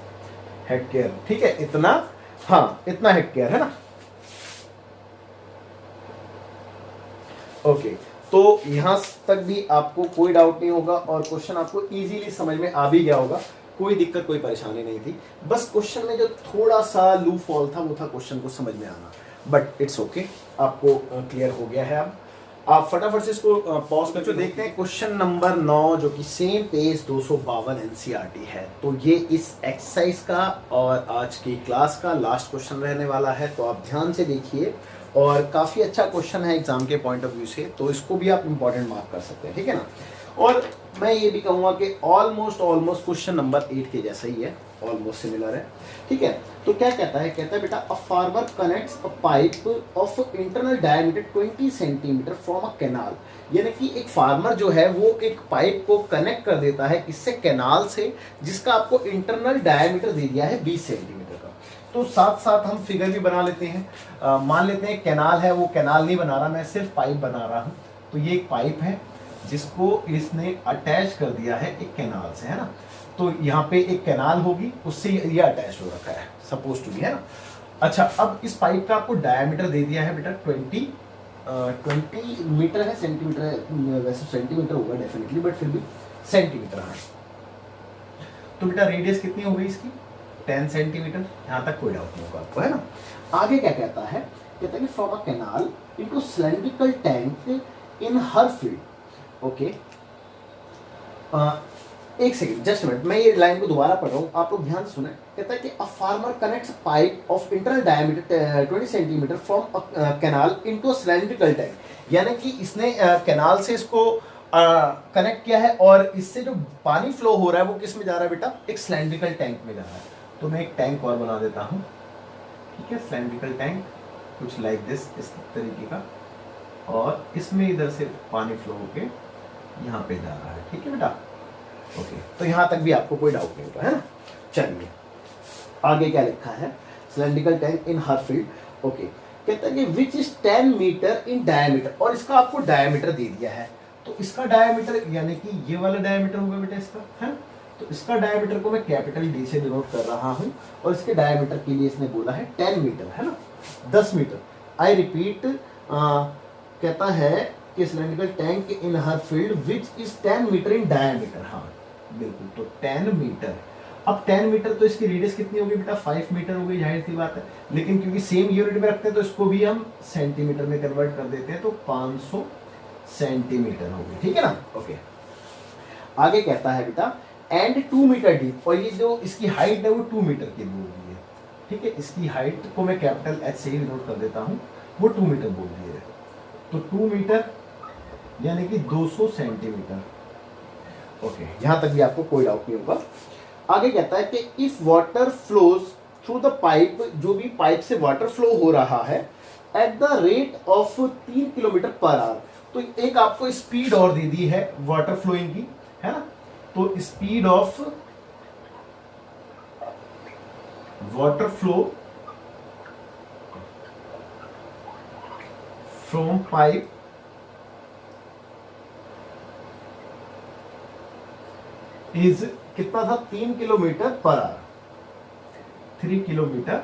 हेक्टेयर, ठीक है, इतना, हाँ इतना हेक्टेयर है ना। ओके, तो यहां तक भी आपको कोई डाउट नहीं होगा, और क्वेश्चन आपको इजीली समझ में आ भी गया होगा, कोई दिक्कत कोई परेशानी नहीं थी। बस क्वेश्चन में जो थोड़ा सा लूप हॉल था वो था क्वेश्चन को समझ में आना, बट इट्स ओके, आपको क्लियर हो गया है। आप फटाफट से इसको पॉज करके देखते हैं क्वेश्चन नंबर 9 जो कि सेम पेज 252 एनसीईआरटी है। तो ये इस एक्सरसाइज का और आज की क्लास का लास्ट क्वेश्चन रहने वाला है, तो आप ध्यान से देखिए और काफ़ी अच्छा क्वेश्चन है एग्जाम के पॉइंट ऑफ व्यू से, तो इसको भी आप इंपॉर्टेंट मार्क कर सकते हैं, ठीक है ना। और मैं ये भी कहूँगा कि ऑलमोस्ट क्वेश्चन नंबर 8 के जैसा ही है, ऑलमोस्ट सिमिलर है, ठीक है। तो क्या कहता है बेटा a farmer connects a pipe of internal diameter 20 centimetre from a canal, यानी कि एक फार्मर जो है वो एक पाइप को कनेक्ट कर देता है इससे कैनाल से, जिसका आपको इंटरनल डायमीटर दे दिया है 20 सेंटीमीटर का। तो साथ साथ हम फिगर भी बना लेते हैं। मान लेते हैं कैनाल है, वो कैनाल नहीं बना रहा, मैं सिर्फ पाइप बना रहा हूँ। तो ये एक पाइप है जिसको इसने अटैच कर दिया है एक कैनाल से, है ना। तो यहाँ पे एक कैनाल होगी, उससे ये अटैच हो रखा है, सपोज टू बी, है ना। अच्छा, अब इस पाइप का आपको डायमीटर दे दिया है बेटा 20 मीटर है, सेंटीमीटर है, वैसे सेंटीमीटर होगा डेफिनेटली, बट फिर भी सेंटीमीटर है। तो बेटा रेडियस कितनी हो गई इसकी 10 सेंटीमीटर, यहाँ तक कोई डाउट नहीं होगा आपको, है ना। आगे क्या कहता है कि from a canal into cylindrical tank in her field. Okay, एक सेकेंड, जस्ट मिनट, मैं ये लाइन को दोबारा पढ़ रहा हूँ, आप लोग ध्यान से सुने। कहता है कि a farmer connects pipe of internal diameter 20 centimetre from canal into a cylindrical tank, यानी कि इसने कैनाल से इसको कनेक्ट किया है और इससे जो पानी फ्लो हो रहा है वो किस में जा रहा है बेटा, एक सिलेंड्रिकल टैंक में जा रहा है। तो मैं एक टैंक और बना देता हूँ, ठीक है, सिलेंड्रिकल टैंक कुछ लाइक दिस, इस तरीके का, और इसमें इधर से पानी फ्लो होके यहाँ पे जा रहा है, ठीक है बेटा। ओके, तो यहाँ तक भी आपको कोई डाउट नहीं होगा, है ना। चलिए आगे क्या लिखा है, cylindrical tank in her field. Okay, कहता है कि which is 10 metre in diameter, और इसका आपको डायमीटर दे दिया है। तो इसका डायमीटर यानी कि ये वाला डायमीटर होगा बेटा इसका, है। तो इसका डायमीटर को मैं कैपिटल डी से डिनोट कर रहा हूँ, और इसके डायमीटर के लिए इसने बोला है 10 मीटर, है ना, 10 मीटर। आई रिपीट, कहता है कि cylindrical tank in her field which is 10 metre in diameter. हाँ बिल्कुल, तो 10 मीटर। अब 10 मीटर तो इसकी रेडियस कितनी होगी बेटा, 5 मीटर हो गई, जाहिर सी बात है। लेकिन क्योंकि सेम यूनिट में रखते हैं तो इसको भी हम सेंटीमीटर में कन्वर्ट कर देते हैं, तो 500 सेंटीमीटर हो गई, ठीक है ना। ओके, आगे कहता है बेटा एंड 2 मीटर डीप, और ये जो इसकी हाइट है वो 2 मीटर की बोल दी है, ठीक है। इसकी हाइट को मैं कैपिटल एच से ही डिनोट कर देता हूँ, वो 2 मीटर बोल दी है। तो 2 मीटर यानी कि 200 सेंटीमीटर। ओके, यहां तक भी आपको कोई डाउट नहीं होगा। आगे कहता है कि if water flows through the pipe, जो भी पाइप से वाटर फ्लो हो रहा है at the rate of 3 kilometre per hour, तो एक आपको स्पीड और दे दी है वाटर फ्लोइंग की, है ना। तो speed of water flow from pipe is कितना था, 3 kilometre per hour, 3 kilometre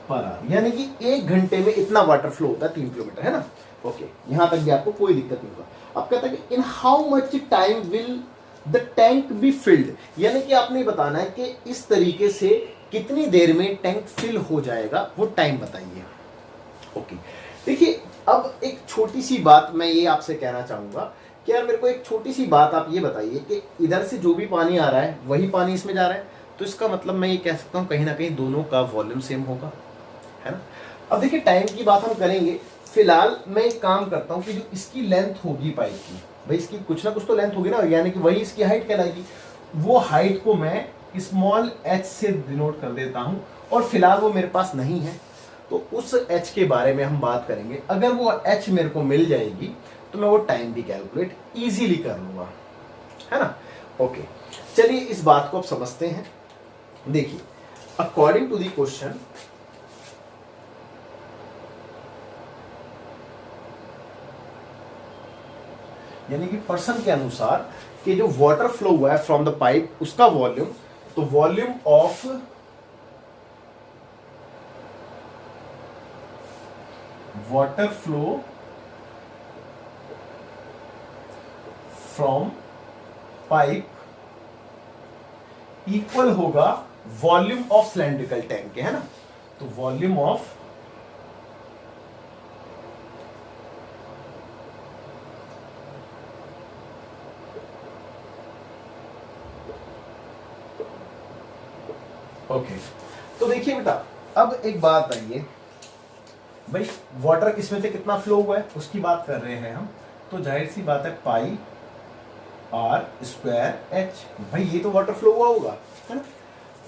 per hour, यानी कि 1 घंटे में इतना वाटर फ्लो होता है 3 किलोमीटर, है ना। ओके, यहां तक भी आपको कोई दिक्कत नहीं होगा। अब कहता है कि in how much time will the tank be filled, यानी कि आपने बताना है कि इस तरीके से कितनी देर में टैंक फिल हो जाएगा, वो टाइम बताइए। ओके, देखिए अब एक छोटी सी बात मैं ये आपसे कहना चाहूंगा कि यार मेरे को एक छोटी सी बात आप ये बताइए कि इधर से जो भी पानी आ रहा है वही पानी इसमें जा रहा है, तो इसका मतलब मैं ये कह सकता हूँ कहीं ना कहीं दोनों का वॉल्यूम सेम होगा, है ना। अब देखिए टाइम की बात हम करेंगे, फिलहाल मैं एक काम करता हूँ कि जो इसकी लेंथ होगी पाइप की, भाई इसकी कुछ ना कुछ तो लेंथ होगी ना, यानी कि वही इसकी हाइट कहलाएगी। वो हाइट को मैं स्मॉल h से डिनोट कर देता हूँ, और फिलहाल वो मेरे पास नहीं है, तो उस h के बारे में हम बात करेंगे। अगर वो h मेरे को मिल जाएगी तो मैं वो टाइम भी कैलकुलेट इजीली कर लूंगा, है ना। ओके, चलिए इस बात को अब समझते हैं। देखिए अकॉर्डिंग टू द क्वेश्चन, यानी कि पर्सन के अनुसार कि जो वाटर फ्लो हुआ है फ्रॉम द पाइप उसका वॉल्यूम, तो volume of water flow from pipe equal होगा वॉल्यूम ऑफ सिलेंड्रिकल टैंक के, है ना। तो वॉल्यूम ऑफ ओके, तो देखिए बेटा, अब एक बात आई है भाई, वाटर इसमें से कितना फ्लो हुआ है उसकी बात कर रहे हैं हम, तो जाहिर सी बात है पाई आर स्क्वायर एच, भाई ये तो वाटर फ्लो हुआ होगा, है ना।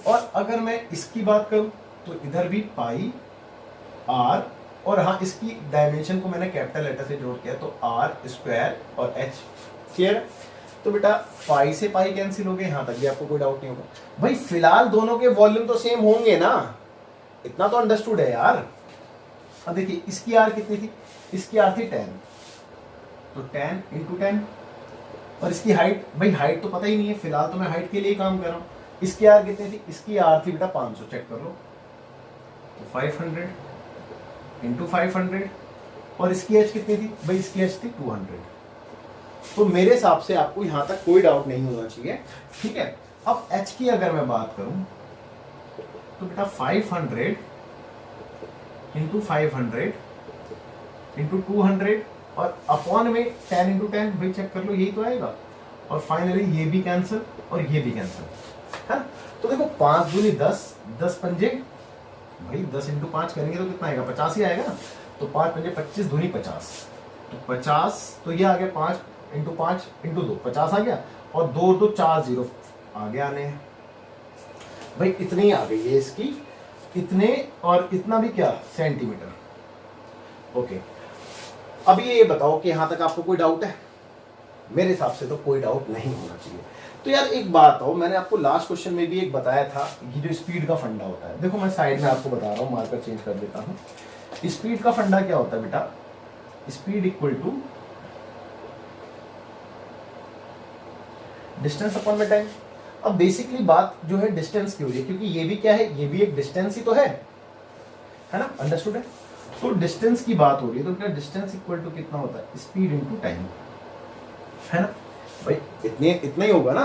और अगर मैं इसकी बात करूं तो इधर भी पाई आर, और हाँ इसकी डायमेंशन को मैंने कैपिटल लेटर से जोड़ किया तो आर स्क्वायर और एच, क्लियर। तो बेटा पाई से पाई कैंसिल हो गए, यहां तक भी आपको कोई डाउट नहीं होगा। भाई फिलहाल दोनों के वॉल्यूम तो सेम होंगे ना, इतना तो अंडरस्टूड है यार। अब देखिए इसकी आर कितनी थी, इसकी आर थी 10, तो 10 इंटू 10, और इसकी हाइट, भाई हाइट तो पता ही नहीं है, फिलहाल तो मैं हाइट के लिए काम कर रहा हूँ। इसकी आर कितनी थी, इसकी आर थी बेटा 500, चेक कर लो, तो 500 इंटू 500, और इसकी एच कितनी थी, भाई इसकी एच थी 200। तो मेरे हिसाब से आपको यहां तक कोई डाउट नहीं होना चाहिए, ठीक है। अब एच की अगर मैं बात करूं तो बेटा 500 इंटू 500 इंटू 200 और अपॉन में 10 इंटू 10, भाई चेक कर लो यही तो आएगा, और फाइनली ये भी कैंसिल और ये भी कैंसिल, है ना। तो देखो 5 दूनी 10, 10 पंजे, भाई 10 इंटू 5 करेंगे तो कितना आएगा, 50 ही आएगा ना। तो 5 पंजे 25 दूनी 50, तो 50, तो ये आ गया 5 इंटू 5 इंटू 2, 50 आ गया, और 2 2 4 0 आगे आने हैं, भाई इतनी आ गई है इसकी, इतने और इतना भी क्या सेंटीमीटर। ओके, अब ये बताओ कि यहां तक आपको कोई डाउट है? मेरे हिसाब से तो कोई डाउट नहीं होना चाहिए। तो यार एक बात हो, मैंने आपको लास्ट क्वेश्चन में भी एक बताया था, ये जो स्पीड का फंडा होता है, देखो मैं साइड में आपको बता रहा हूँ, मार्कर चेंज कर देता हूँ। स्पीड का फंडा क्या होता है बेटा, speed equal to distance upon में टाइम। अब बेसिकली बात जो है डिस्टेंस की हो रही है, क्योंकि ये भी क्या है, ये भी एक डिस्टेंस ही तो है ना, अंडरस्टूड है। तो डिस्टेंस की बात हो रही है, तो क्या डिस्टेंस इक्वल टू कितना होता है, स्पीड इनटू टाइम, है ना भाई, इतना ही होगा ना।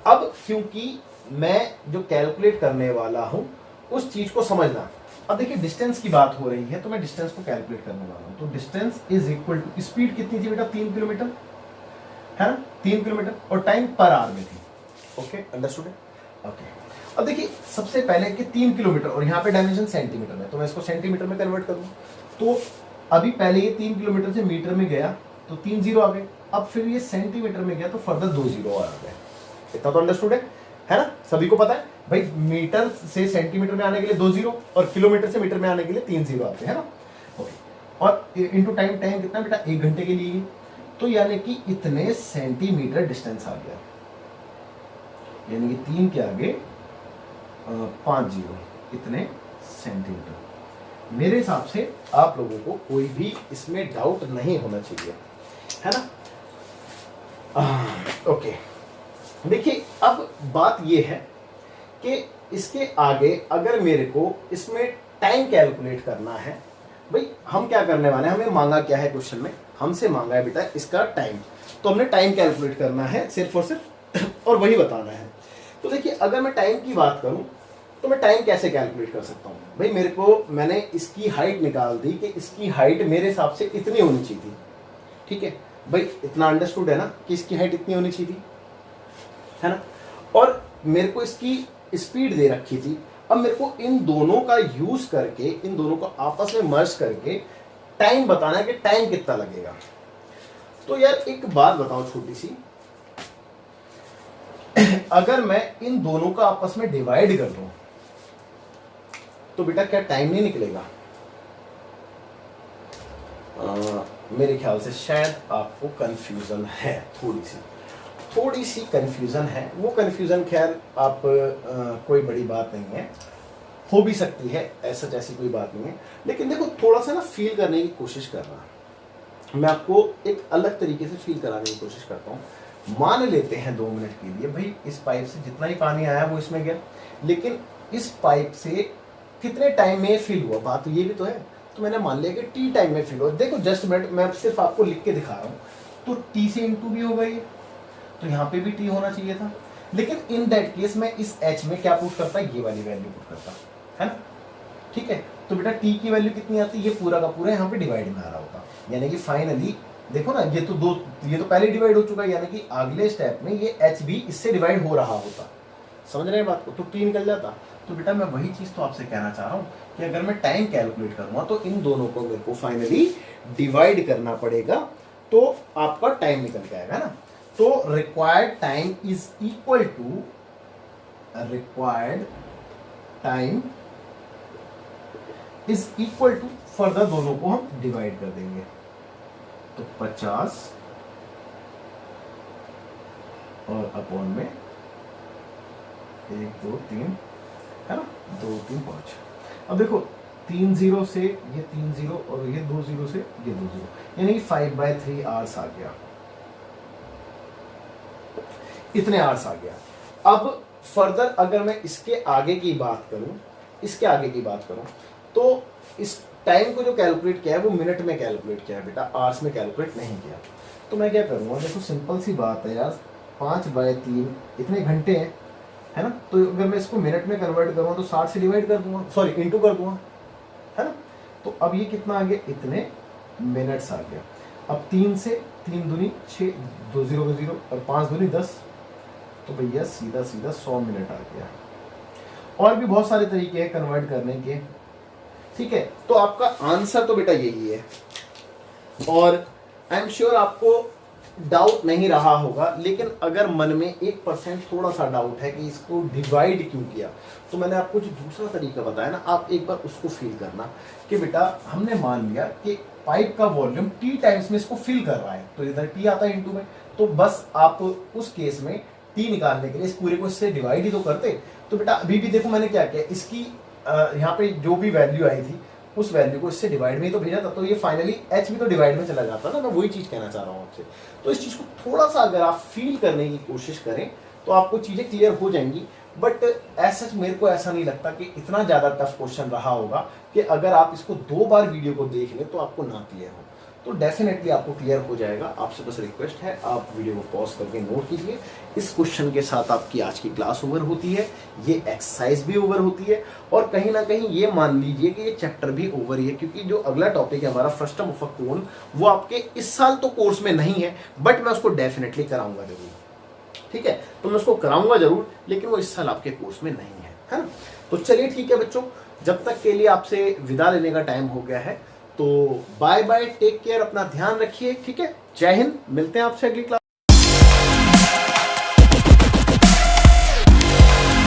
अब क्योंकि मैं जो कैलकुलेट करने वाला हूं उस चीज को समझना। अब देखिए डिस्टेंस की बात हो रही है, तो मैं डिस्टेंस को कैलकुलेट करने वाला हूं, तो distance is equal to, speed कितनी थी बेटा 3 किलोमीटर, है ना, 3 किलोमीटर, और टाइम पर आवर में थी। ओके, अंडरस्टूड है। ओके, अब देखिए सबसे पहले कि 3 किलोमीटर, और यहाँ पे डायमेंशन सेंटीमीटर में, तो मैं इसको सेंटीमीटर में कन्वर्ट करूँ, तो अभी पहले ये 3 किलोमीटर से मीटर में गया तो 3 जीरो आ गए, अब फिर ये सेंटीमीटर में गया तो फर्दर 2 जीरो आ गए। इतना तो अंडरस्टूड है ना, सभी को पता है भाई, मीटर से सेंटीमीटर में आने के लिए 2 जीरो, और किलोमीटर से मीटर में आने के लिए 3 जीरो आते हैं ना। ओके, और इनटू टाइम, टाइम कितना बेटा 1 घंटे के लिए, तो यानी कि इतने सेंटीमीटर डिस्टेंस आ गया, यानी कि 3 के आगे 5 जीरो, इतने सेंटीमीटर। मेरे हिसाब से आप लोगों को कोई भी इसमें डाउट नहीं होना चाहिए, है ना। ओके, देखिए अब बात ये है कि इसके आगे अगर मेरे को इसमें टाइम कैलकुलेट करना है, भाई हम क्या करने वाले हैं, हमें मांगा क्या है क्वेश्चन में, हमसे मांगा है बेटा इसका टाइम, तो हमने टाइम कैलकुलेट करना है सिर्फ और सिर्फ, और वही बताना है। तो देखिए अगर मैं टाइम की बात करूं तो मैं टाइम कैसे कैलकुलेट कर सकता हूं, भाई मेरे को, मैंने इसकी हाइट निकाल दी कि इसकी हाइट मेरे हिसाब से इतनी होनी चाहिए थी, ठीक है भाई, इतना अंडरस्टूड है ना कि इसकी हाइट इतनी होनी चाहिए थी, है ना। और मेरे को इसकी स्पीड दे रखी थी, अब मेरे को इन दोनों का यूज करके, इन दोनों को आपस में मर्ज करके टाइम बताना है कि टाइम कितना लगेगा। तो यार एक बात बताओ छोटी सी, अगर मैं इन दोनों का आपस में डिवाइड कर दूं तो बेटा क्या टाइम नहीं निकलेगा? मेरे ख्याल से शायद आपको कंफ्यूजन है, थोड़ी सी कंफ्यूजन है। वो कंफ्यूजन खैर आप कोई बड़ी बात नहीं है, हो भी सकती है, ऐसा जैसी कोई बात नहीं है, लेकिन देखो थोड़ा सा ना फील करने की कोशिश करना, मैं आपको एक अलग तरीके से फील कराने की कोशिश करता हूँ। मान लेते हैं 2 मिनट के लिए भाई इस पाइप से जितना ही पानी आया वो इसमें गया, लेकिन इस पाइप से कितने टाइम में फिल हुआ, बात तो ये भी तो है। तो मैंने मान लिया कि टी टाइम में फिल हुआ। देखो जस्ट मिनट, मैं सिर्फ आपको लिख के दिखा रहा हूँ, तो टी से इंटू भी होगा ये, तो यहाँ पे भी टी होना चाहिए था, लेकिन इन दैट केस मैं इस एच में क्या पुट करता, ये वाली वैल्यू पुट करता, है ना, ठीक है। तो बेटा टी की वैल्यू कितनी आती है, ये पूरा का पूरा यहाँ पे डिवाइड में आ रहा होता, यानी कि फाइनली देखो ना, ये तो पहले डिवाइड हो चुका है, यानी कि अगले स्टेप में ये एच भी इससे डिवाइड हो रहा होता, समझ रहे हैं बात को, तो टी निकल जाता। तो बेटा मैं वही चीज तो आपसे कहना चाह रहा हूं कि अगर मैं टाइम कैलकुलेट करूंगा तो इन दोनों को मेरे को फाइनली डिवाइड करना पड़ेगा, तो आपका टाइम निकल के आएगा ना। तो required time is equal to further दोनों को हम डिवाइड कर देंगे। तो 50 और अपॉन में 1 2 3 है ना, 2 3 5। अब देखो 3 0 से ये 3 0 और ये 2 0 से ये 2 0, यानी 5/3 आवर्स आ गया, इतने आवर्स आ गया। अब फर्दर अगर मैं इसके आगे की बात करूं, तो इस टाइम को जो कैलकुलेट किया है वो मिनट में कैलकुलेट किया है बेटा, आवर्स में कैलकुलेट नहीं किया। तो मैं क्या करूंगा, देखो सिंपल सी बात है यार, 5/3 इतने घंटे हैं, है ना। तो अगर मैं इसको मिनट में कन्वर्ट करूँ तो 60 से डिवाइड कर दूंगा, सॉरी इंटू कर दूंगा, है ना। तो अब ये कितना आ गया, इतने मिनट्स आ गया। अब 3 से 3 दूनी 6, 2 0 का 0 और 5 दूनी 10, तो भैया सीधा 100 मिनट आ गया। और भी बहुत सारे तरीके हैं कन्वर्ट करने के, ठीक है। तो आपका आंसर तो बेटा यही है, और आई एम श्योर आपको डाउट नहीं रहा होगा। लेकिन अगर मन में 1% थोड़ा सा डाउट है कि इसको डिवाइड क्यों किया, तो मैंने आपको जो दूसरा तरीका बताया ना, आप एक बार उसको फील करना कि बेटा हमने मान लिया कि पाइप का वॉल्यूम T टाइम्स में इसको फिल कर रहा है, तो इधर T आता है इनटू में, तो बस आप उस केस में T निकालने के लिए इस पूरे को इससे डिवाइड ही तो करते। तो बेटा अभी भी देखो मैंने क्या किया, इसकी यहाँ पे जो भी वैल्यू आई थी उस वैल्यू को इससे डिवाइड में ही तो भेजा था, तो ये फाइनली h भी तो डिवाइड में चला जाता ना। मैं वही चीज कहना चाह रहा हूँ आपसे। तो इस चीज को थोड़ा सा अगर आप फील करने की कोशिश करें तो आपको चीजें क्लियर हो जाएंगी। बट ऐसा मेरे को ऐसा नहीं लगता कि इतना ज्यादा टफ क्वेश्चन रहा होगा कि अगर आप इसको 2 बार वीडियो को देख लें तो आपको ना क्लियर हो। तो डेफिनेटली आपको क्लियर हो जाएगा। आपसे बस रिक्वेस्ट है, आप वीडियो को पॉज करके नोट कीजिए। इस क्वेश्चन के साथ आपकी आज की क्लास ओवर होती है, ये एक्सरसाइज भी ओवर होती है, और कहीं ना कहीं ये मान लीजिए कि ये चैप्टर भी ओवर ही है, क्योंकि जो अगला टॉपिक है हमारा फ्रस्टम ऑफ अ कोन, वो आपके इस साल तो कोर्स में नहीं है, बट मैं उसको डेफिनेटली कराऊंगा जरूर, ठीक है। तो मैं उसको कराऊंगा जरूर, लेकिन वो इस साल आपके कोर्स में नहीं है ना। तो चलिए ठीक है बच्चों, जब तक के लिए आपसे विदा लेने का टाइम हो गया है, तो बाय बाय, टेक केयर, अपना ध्यान रखिए, ठीक है। जय हिंद, मिलते हैं आपसे अगली क्लास।